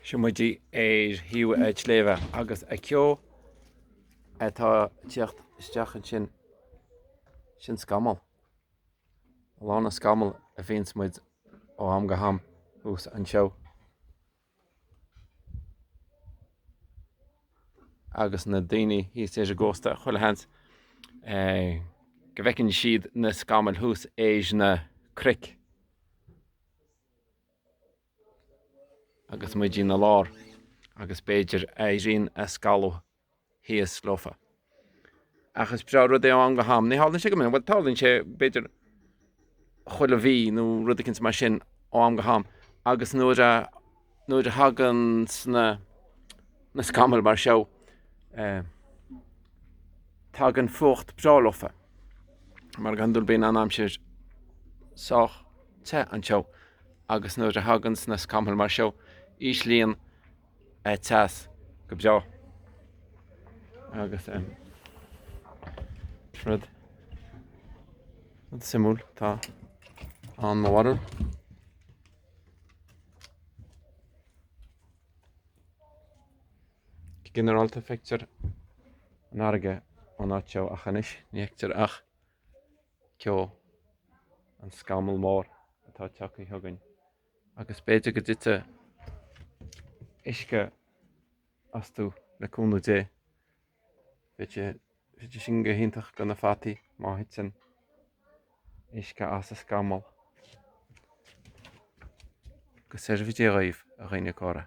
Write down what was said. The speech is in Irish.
Siomidí hiú tsléibhe agus ceo atá tíocht isteach an sin scamall. Lána scamall a bhíonn muid ó am go ham ús an seo. Agus na daoine hí sé gósta chuile hans go bhfeiceann siad na scamall hús éis na cric. Agus muid na lár agus beidir éiríonn a scalú híos slofa. Agus breá rud é an go ham, ní hálann sé go minic, bhil tálann sé beidir chuile bhí nó rudicinn mar sin ó am go ham. Agus nuair a hagann na scamall mar seo tagann fucht breálofa. Mar gandul bíon an amsir sách te an seo. Agus nuair a hagann na scamall mar seo íslíonn teas go breá. Agus rud simúl tá an mhair. Generalta feictear an airge an áiteo a chanis, níochttar ach ceo an scamall mór atá teach í thugann. Agus beidir go dtite isce as tú le cúnú dé. Beidir sin go hiintach go na fataí má hitsin isce as a scamall. Go seirbhidí raibh a réine córa.